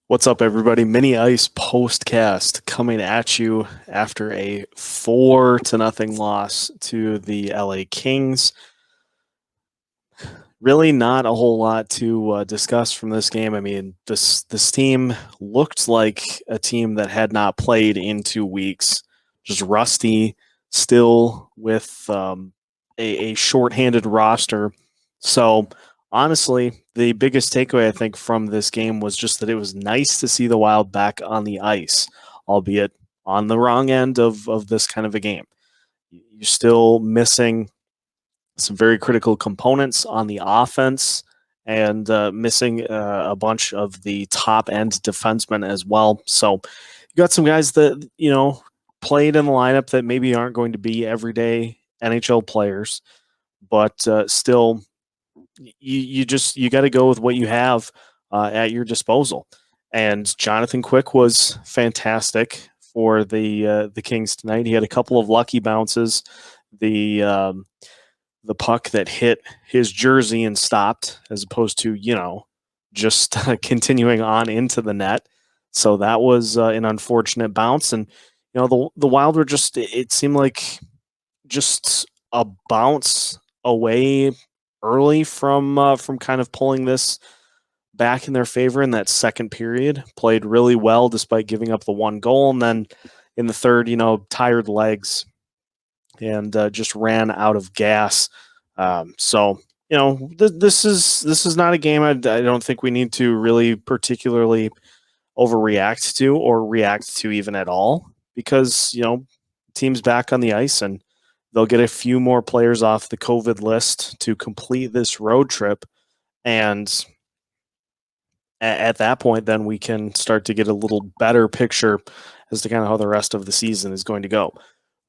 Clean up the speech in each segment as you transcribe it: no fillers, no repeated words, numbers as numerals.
What's up, everybody? MinnyIce Postcast coming at you after a 4-0 loss to the LA Kings. Really, not a whole lot to discuss from this game. I mean, this team looked like a team that had not played in 2 weeks, just rusty, still with a shorthanded roster. So honestly, the biggest takeaway I think from this game was just that it was nice to see the Wild back on the ice, albeit on the wrong end of this kind of a game. You're still missing some very critical components on the offense and missing a bunch of the top end defensemen as well. So you got some guys that, played in the lineup that maybe aren't going to be everyday NHL players, but still you got to go with what you have at your disposal. And Jonathan Quick was fantastic for the Kings tonight. He had a couple of lucky bounces. The puck that hit his jersey and stopped, as opposed to just continuing on into the net. So that was an unfortunate bounce. And the Wild were just, it seemed like just a bounce away early from kind of pulling this back in their favor in that second period. Played really well despite giving up the one goal, and then in the third, tired legs and just ran out of gas. So this is not a game I don't think we need to really particularly overreact to or react to even at all, because team's back on the ice and they'll get a few more players off the COVID list to complete this road trip. And at that point, then we can start to get a little better picture as to kind of how the rest of the season is going to go.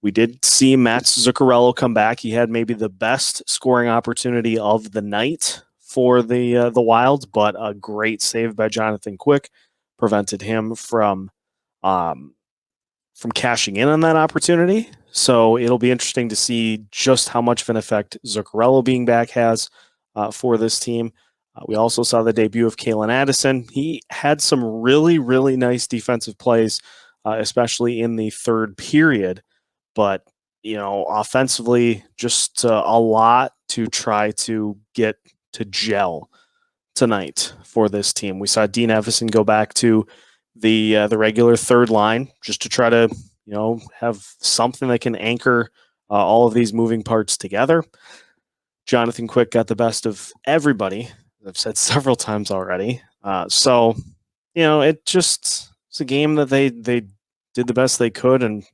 We did see Mats Zuccarello come back. He had maybe the best scoring opportunity of the night for the Wild, but a great save by Jonathan Quick prevented him from cashing in on that opportunity. So it'll be interesting to see just how much of an effect Zuccarello being back has for this team. We also saw the debut of Calen Addison. He had some really, really nice defensive plays, especially in the third period. But, offensively, just a lot to try to get to gel tonight for this team. We saw Dean Evison go back to the regular third line just to try to, have something that can anchor all of these moving parts together. Jonathan Quick got the best of everybody, as I've said several times already. So, it's a game that they did the best they could, and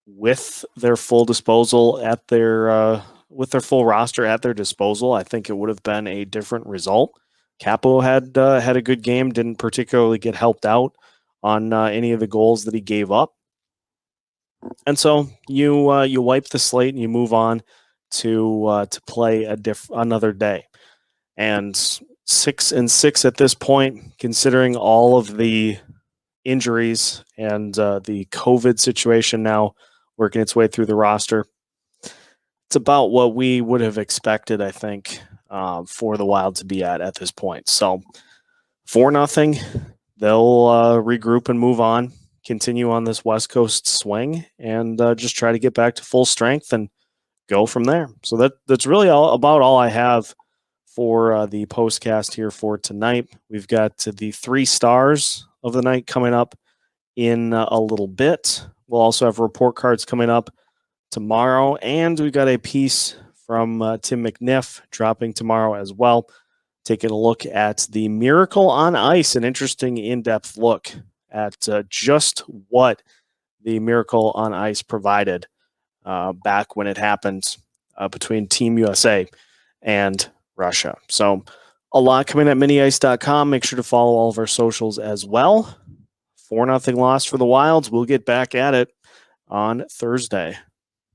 with their full disposal at their with their full roster at their disposal, I think it would have been a different result. Capo had a good game, didn't particularly get helped out on any of the goals that he gave up, and so you wipe the slate and you move on to play another day. And 6-6 at this point, considering all of the injuries and the COVID situation now working its way through the roster. It's about what we would have expected, I think, for the Wild to be at this point. So 4-0, they'll regroup and move on, continue on this West Coast swing, and just try to get back to full strength and go from there. So that's really about all I have for the postcast here for tonight. We've got the 3 stars of the night coming up in a little bit. We'll also have report cards coming up tomorrow, and we've got a piece from Tim McNiff dropping tomorrow as well, taking a look at the Miracle on Ice, an interesting in-depth look at just what the Miracle on Ice provided back when it happened between Team USA and Russia. So a lot coming at MinnyIce.com. Make sure to follow all of our socials as well. 4-0 loss for the Wilds. We'll get back at it on Thursday.